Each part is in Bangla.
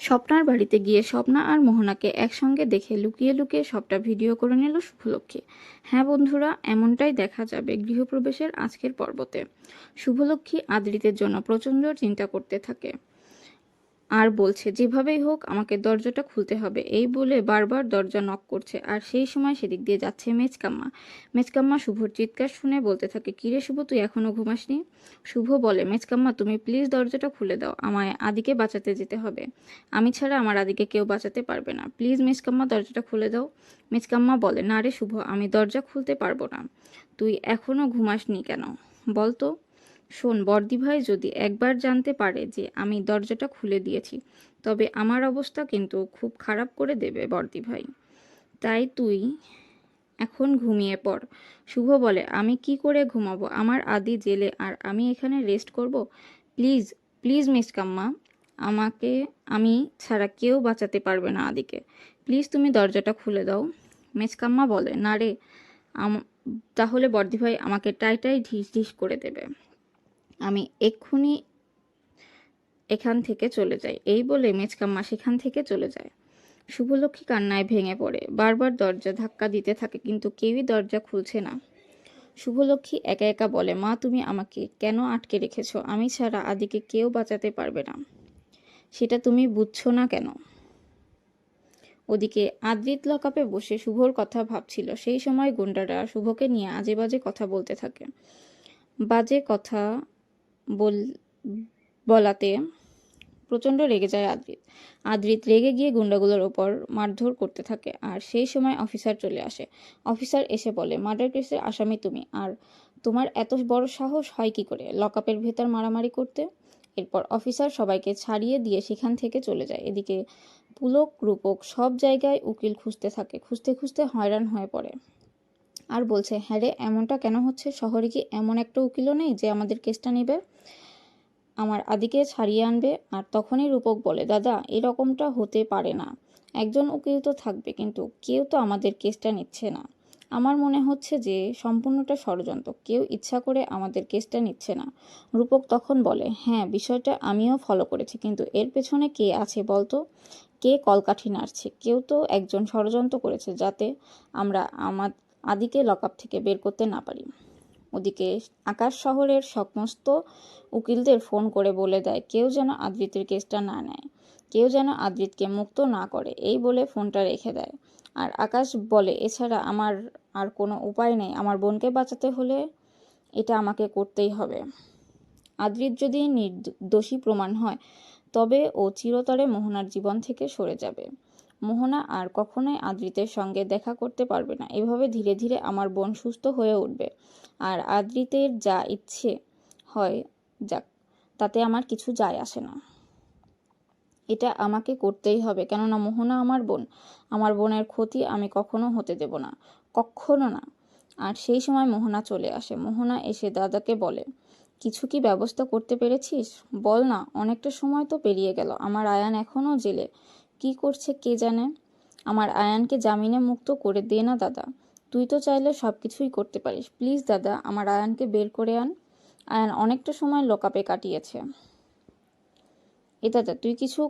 স্বপ্নার বাড়িতে গিয়ে স্বপ্না আর মোহনাকে একসঙ্গে দেখে লুকিয়ে লুকিয়ে সবটা ভিডিও করে নিল শুভলক্ষ্মী। হ্যাঁ বন্ধুরা, এমনটাই দেখা যাবে গৃহপ্রবেশের আজকের পর্বতে। শুভলক্ষ্মী আদ্রিতের জন্য প্রচণ্ড চিন্তা করতে থাকে আর বলছে যেভাবেই হোক আমাকে দরজাটা খুলতে হবে, এই বলে বারবার দরজা নক করছে। আর সেই সময় সেদিক দিয়ে যাচ্ছে মেজকাম্মা। মেজকাম্মা শুভর চিৎকার শুনে বলতে থাকে, কিরে শুভ, তুই এখনো ঘুমাসনি? শুভ বলে, মেজকাম্মা তুমি প্লিজ দরজাটা খুলে দাও, আমায় আদিকে বাঁচাতে যেতে হবে, আমি ছাড়া আমার আদিকে কেউ বাঁচাতে পারবে না, প্লিজ মেজকাম্মা দরজাটা খুলে দাও। মেজকাম্মা বলে, না রে শুভ, আমি দরজা খুলতে পারবো না। তুই এখনো ঘুমাসনি কেন বলতো? শোন বর্দি ভাই যদি একবার জানতে পারে যে আমি দরজাটা খুলে দিয়েছি, তবে আমার অবস্থা কিন্তু খুব খারাপ করে দেবে বর্দি ভাই। তাই তুই এখন ঘুমিয়ে পড়। শুভ বলে, আমি কি করে ঘুমাবো? আমার আদি জেলে আর আমি এখানে রেস্ট করব? প্লিজ প্লিজ মিসকাম্মা, আমাকে আমি ছাড়া কেউ বাঁচাতে পারবে না আদিকে, প্লিজ তুমি দরজাটা খুলে দাও। মেজকাম্মা বলে, না রে, তাহলে বর্দি ভাই আমাকে টাই ঢিস ঢিস করে দেবে, আমি এক্ষুনি এখান থেকে চলে যাই। এই বলে মেজকাম্মা সেখান থেকে চলে যায়। শুভলক্ষ্মী কান্নায় ভেঙে পড়ে, বারবার দরজা ধাক্কা দিতে থাকে কিন্তু কেউই দরজা খুলছে না। শুভলক্ষ্মী একা একা বলে, মা তুমি আমাকে কেন আটকে রেখেছো? আমি ছাড়া আদিকে কেউ বাঁচাতে পারবে না, সেটা তুমি বুঝছো না কেন? ওদিকে আদ্রিত লকআপে বসে শুভর কথা ভাবছিল। সেই সময় গুন্ডারা শুভকে নিয়ে আজে বাজে কথা বলতে থাকে। বাজে কথা বলাতে প্রচণ্ড রেগে যায় আদ্রিত। আদ্রিত রেগে গিয়ে গুন্ডাগুলোর ওপর মারধর করতে থাকে। আর সেই সময় অফিসার চলে আসে। অফিসার এসে বলে, মার্ডার কেসের আসামি তুমি, আর তোমার এত বড় সাহস হয় কি করে লকআপের ভেতর মারামারি করতে? এরপর অফিসার সবাইকে ছাড়িয়ে দিয়ে সেখান থেকে চলে যায়। এদিকে পুলক রূপক সব জায়গায় উকিল খুঁজতে থাকে, খুঁজতে খুঁজতে হয়রান হয়ে পড়ে আর বলছে, হ্যাঁ রে, এমনটা কেন হচ্ছে? শহরে কি এমন একটা উকিলও নেই যে আমাদের কেসটা নেবে, আমার আদিকে ছাড়িয়ে আনবে? আর তখনই রূপক বলে, দাদা এরকমটা হতে পারে না, একজন উকিল তো থাকবে, কিন্তু কেউ তো আমাদের কেসটা নিচ্ছে না। আমার মনে হচ্ছে যে সম্পূর্ণটা ষড়যন্ত্র, কেউ ইচ্ছা করে আমাদের কেসটা নিচ্ছে না। রূপক তখন বলে, হ্যাঁ বিষয়টা আমিও ফলো করেছি, কিন্তু এর পেছনে কে আছে বলতো? কে কলকাঠি নাড়ছে? কেউ তো একজন ষড়যন্ত্র করেছে যাতে আমরা আমার আদিকে লকআপ থেকে বের করতে না পারি। ওদিকে আকাশ শহরের সমস্ত উকিলদের ফোন করে বলে দেয় কেউ যেন আদ্রিতের কেসটা না নেয়, কেউ যেন আদ্রিতকে মুক্ত না করে, এই বলে ফোনটা রেখে দেয়। আর আকাশ বলে, এছাড়া আমার আর কোনো উপায় নেই, আমার বোনকে বাঁচাতে হলে এটা আমাকে করতেই হবে। আদ্রিত যদি নির্দোষী প্রমাণ হয় তবে ও চিরতরে মোহনার জীবন থেকে সরে যাবে। মোহনা আর কখনোই আদ্রিতের সঙ্গে দেখা করতে পারবে না। এভাবে ধীরে ধীরে আমার বোন সুস্থ হয়ে উঠবে, আর আদ্রিতের যা ইচ্ছে হয় যাক, তাতে আমার কিছু যায় আসে না। এটা আমাকে করতেই হবে, কেননা মোহনা আমার বোন, আমার বোনের ক্ষতি আমি কখনো হতে দেব না, কখনো না। আর সেই সময় মোহনা চলে আসে। মোহনা এসে দাদাকে বলে, কিছু কি ব্যবস্থা করতে পেরেছিস? বল না, অনেকটা সময় তো পেরিয়ে গেল, আমার আয়ান এখনো জেলে, কি করছে কে জানে। আমার আয়ানকে জামিনে মুক্ত করে দে না দাদা, তুই তো চাইলে সব কিছুই করতে পারিস, প্লিজ দাদা আমার আয়ানকে বের করে আন। আয়ান অনেকটা সময় লকআপে কাটিয়েছে। এ দাদা তুই কিছু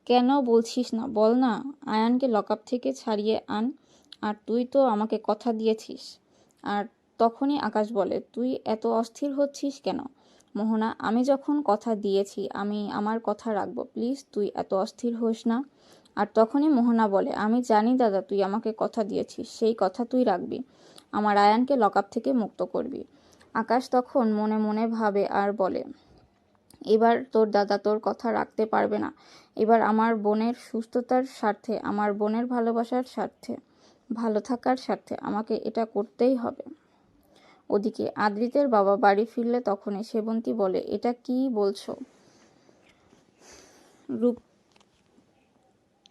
কেন বলছিস না, বল না, আয়ানকে লকআপ থেকে ছাড়িয়ে আন, আর তুই তো আমাকে কথা দিয়েছিস। আর তখনই আকাশ বলে, তুই এত অস্থির হচ্ছিস কেন? মোহনা, আমি যখন কথা দিয়েছি আমি আমার কথা রাখবো, প্লিজ তুই এত অস্থির হোস না। আর তখনই মোহনা বলে, আমি জানি দাদা তুই আমাকে কথা দিয়েছিস, সেই কথা তুই রাখবি, আমার আয়ানকে লকআপ থেকে মুক্ত করবি। আকাশ তখন মনে মনে ভাবে আর বলে, এবার তোর দাদা তোর কথা রাখতে পারবে না, এবার আমার বোনের সুস্থতার স্বার্থে, আমার বোনের ভালোবাসার স্বার্থে, ভালো থাকার স্বার্থে আমাকে এটা করতেই হবে। ওদিকে আদ্রিতের বাবা বাড়ি ফিরলে তখনই সেবন্তী বলে, এটা কি বলছো রূপ,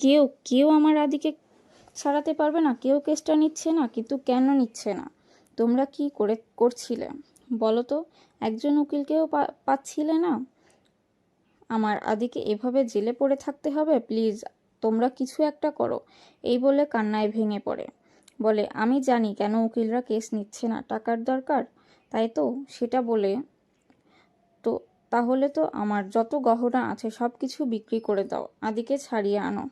কেউ কেউ আমার আদিকে ছাড়াতে পারবে না, কেউ কেসটা নিচ্ছে না, কিন্তু কেন নিচ্ছে না? তোমরা কি করছিলে বলো তো? একজন উকিলকেও পাচ্ছিলে না, আমার আদিকে এভাবে জেলে পড়ে থাকতে হবে, প্লিজ তোমরা কিছু একটা করো। এই বলে কান্নায় ভেঙে পড়ে, বলে, আমি জানি কেন উকিলরা কেস নিচ্ছে না, টাকার দরকার, তাই তো, সেটা বলে তো তাহলে তো আমার যত গহনা আছে সব কিছু বিক্রি করে দাও, আদিকে ছাড়িয়ে আনো,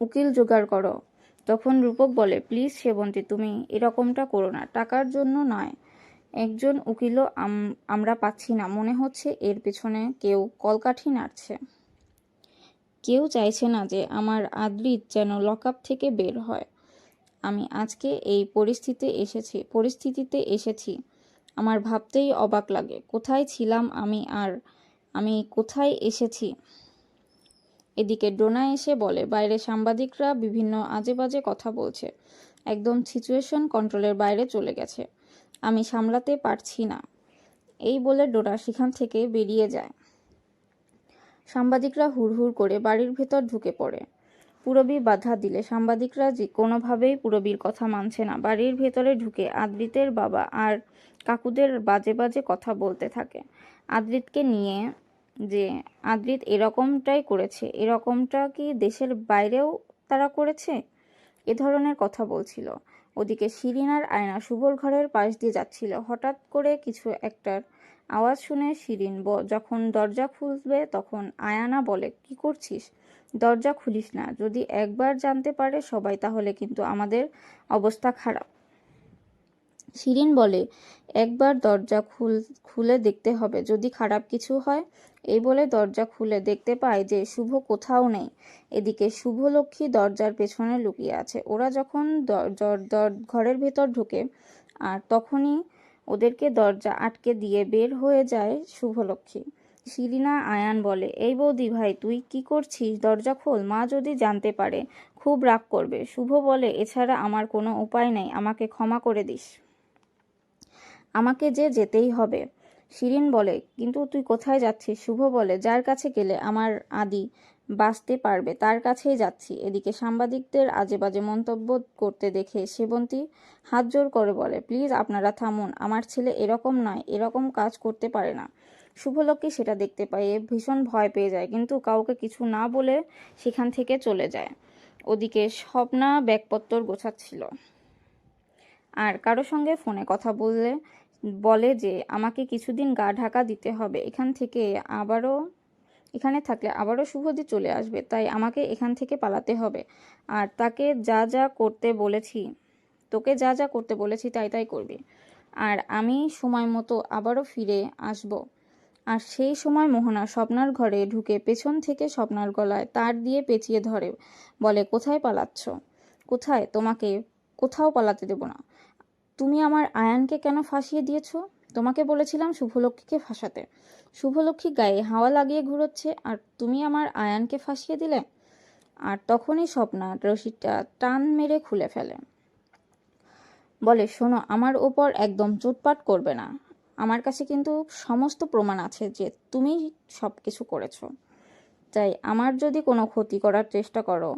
উকিল জোগাড় করো। তখন রূপক বলে, প্লিজ সেবন্তী, তুমি এরকমটা করো না, টাকার জন্য নয়। একজন উকিলও আমরা পাচ্ছি না, মনে হচ্ছে এর পেছনে কেউ কলকাঠি নাড়ছে। কেউ চাইছে না যে আমার আদ্রিত যেন লকআপ থেকে বের হয়। আমি আজকে এই পরিস্থিতিতে এসেছি আমার ভাবতেই অবাক লাগে। কোথায় ছিলাম আমি, আর আমি কোথায় এসেছি। এদিকে ডোনা এসে বলে, বাইরে সাংবাদিকরা বিভিন্ন আজেবাজে কথা বলছে, একদম সিচুয়েশন কন্ট্রোলের বাইরে চলে গেছে, আমি সামলাতে পারছি না। এই বলে ডোনা সেখান থেকে বেরিয়ে যায়। সাংবাদিকরা হুড়হুড় করে বাড়ির ভেতর ঢুকে পড়ে। পূরবী বাধা দিলে সাংবাদিকরা যে কোনোভাবেই পূরবীর কথা মানছে না। বাড়ির ভেতরে ঢুকে আদ্রিতের বাবা আর কাকুদের বাজে বাজে কথা বলতে থাকে আদ্রিতকে নিয়ে, যে আদ্রিত এরকমটাই করেছে, এরকমটা কি দেশের বাইরেও তারা করেছে, এ ধরনের কথা বলছিল। ওদিকে শিরিন আর আয়না শুভর ঘরের পাশ দিয়ে যাচ্ছিল। হঠাৎ করে কিছু একটার আওয়াজ শুনে শিরিন যখন দরজা খুলবে তখন আয়ানা বলে, কি করছিস, দরজা খুলিস না, যদি একবার জানতে পারে সবাই তাহলে কিন্তু আমাদের অবস্থা খারাপ। শিরিন বলে, একবার দরজা খুলে দেখতে হবে, যদি খারাপ কিছু হয়। এই বলে দরজা খুলে দেখতে পায় যে শুভ কোথাও নেই। এদিকে শুভলক্ষ্মী দরজার পেছনে লুকিয়ে আছে। ওরা যখন ঘরের ভেতর ঢোকে আর তখনই ওদেরকে দরজা আটকে দিয়ে বের হয়ে যায় শুভলক্ষ্মী। শিরিনা আয়ান বলে, এই বৌদি ভাই, তুই কি করছিস, দরজা খোল, মা যদি জানতে পারে খুব রাগ করবে। শুভ বলে, এছাড়া আমার কোনো উপায় নেই, আমাকে ক্ষমা করে দিস, আমাকে যে যেতেই হবে। শিরিন বলে, কিন্তু তুই কোথায় যাচ্ছিস? শুভ বলে, যার কাছে গেলে আমার আদি বাঁচতে পারবে তার কাছেই যাচ্ছি। এদিকে সাংবাদিকদের আজেবাজে মন্তব্য করতে দেখে সেবন্তী হাত জোর করে বলে, প্লিজ আপনারা থামুন, আমার ছেলে এরকম নয়, এরকম কাজ করতে পারে না। শুভলক্ষ্মী সেটা দেখতে পেয়ে ভীষণ ভয় পেয়ে যায়, কিন্তু কাউকে কিছু না বলে সেখান থেকে চলে যায়। ওদিকে স্বপ্না ব্যাগপত্তর গোছাচ্ছিল আর কারো সঙ্গে ফোনে কথা বলে যে আমাকে কিছুদিন গা ঢাকা দিতে হবে, এখানে থাকলে আবারও শুভদি চলে আসবে, তাই আমাকে এখান থেকে পালাতে হবে। আর তোকে যা যা করতে বলেছি তাই তাই করবি, আর আমি সময় মতো আবারও ফিরে আসব। আর সেই সময় মোহনা স্বপ্নার ঘরে ঢুকে পেছন থেকে স্বপ্নার গলায় তার দিয়ে পেঁচিয়ে ধরে, বলে, কোথায় পালাচ্ছ? কোথায়? তোমাকে কোথাও পালাতে দেব না। তুমি আমার আয়ানকে কেন ফাঁসিয়ে দিয়েছ? তোমাকে বলেছিলাম শুভলক্ষ্মীকে ফাঁসাতে। শুভলক্ষ্মী গায়ে হাওয়া লাগিয়ে ঘুরোচ্ছে আর তুমি আমার আয়ানকে ফাঁসিয়ে দিলে। আর তখনই স্বপ্না রশিটা টান মেরে খুলে ফেলে, বলে, শোনো, আমার ওপর একদম চোটপাট করবে না, আমার কাছে কিন্তু সমস্ত প্রমাণ আছে যে তুমি সব কিছু করেছো, তাই আমার যদি কোনো ক্ষতি করার চেষ্টা করো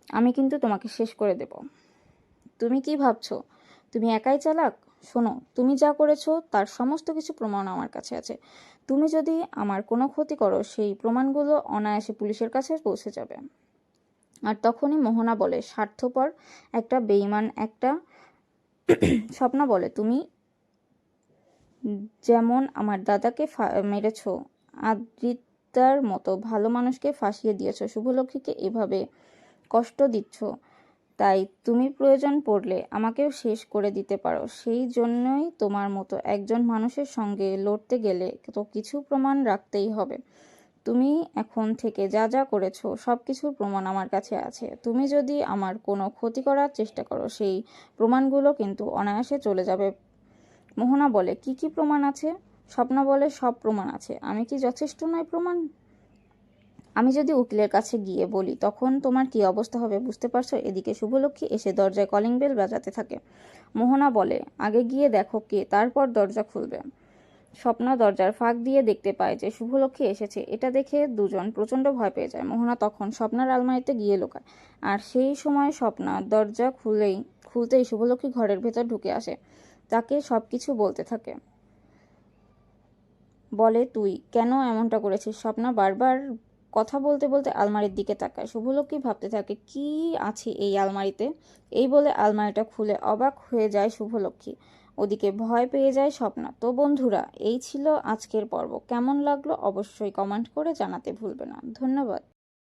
আমি কিন্তু তোমাকে শেষ করে দেব। তুমি কি ভাবছো তুমি একাই চালাক? শোনো, তুমি যা করেছো তার সমস্ত কিছু প্রমাণ আমার কাছে আছে। তুমি যদি আমার কোনো ক্ষতি করো সেই প্রমাণগুলো অনায়াসে পুলিশের কাছে পৌঁছে যাবে। আর তখনই মোহনা বলে, স্বার্থপর একটা বেঈমান একটা। স্বপ্না বলে, তুমি যেমন আমার দাদাকে মেরেছো, আদ্রিতার মতো ভালো মানুষকে ফাঁসিয়ে দিয়েছো, শুভলক্ষ্মীকে এভাবে কষ্ট দিচ্ছ, তাই তুমি প্রয়োজন পড়লে আমাকেও শেষ করে দিতে পারো। সেই জন্যই তোমার মতো একজন মানুষের সঙ্গে লড়তে গেলে তো কিছু প্রমাণ রাখতেই হবে। তুমি এখন থেকে যা যা করেছো সব কিছুর প্রমাণ আমার কাছে আছে। তুমি যদি আমার কোনো ক্ষতি করার চেষ্টা করো সেই প্রমাণগুলো কিন্তু অনায়াসে চলে যাবে। মোহনা বলে, কি কি প্রমাণ আছে? স্বপ্না বলে, সব প্রমাণ আছে। আমি কি যথেষ্ট নয় প্রমাণ? আমি যদি উকিলের কাছে গিয়ে বলি তখন তোমার কি অবস্থা হবে বুঝতে পারছো? এদিকে শুভলক্ষ্মী এসে দরজায় কলিং বেল বাজাতে থাকে। মোহনা বলে, আগে গিয়ে দেখো কে, তারপর দরজা খুলবে। স্বপ্না দরজার ফাঁক দিয়ে দেখতে পায় যে শুভলক্ষ্মী এসেছে। এটা দেখে দুজন প্রচণ্ড ভয় পেয়ে যায়। মোহনা তখন স্বপ্নার আলমারিতে গিয়ে লুকায়, আর সেই সময় স্বপ্না দরজা খুলতেই শুভলক্ষ্মী ঘরের ভেতর ঢুকে আসে। তাকে সব কিছু বলতে থাকে, বলে, তুই কেন এমনটা করেছিস? স্বপ্না বারবার কথা বলতে বলতে আলমারির দিকে তাকায়। শুভলক্ষ্মী ভাবতে থাকে, কি আছে এই আলমারিতে? এই বলে আলমারিটা খুলে অবাক হয়ে যায় শুভলক্ষ্মী। ওদিকে ভয় পেয়ে যায় স্বপ্না। তো বন্ধুরা, এই ছিল আজকের পর্ব। কেমন লাগলো অবশ্যই কমেন্ট করে জানাতে ভুলবে না। ধন্যবাদ।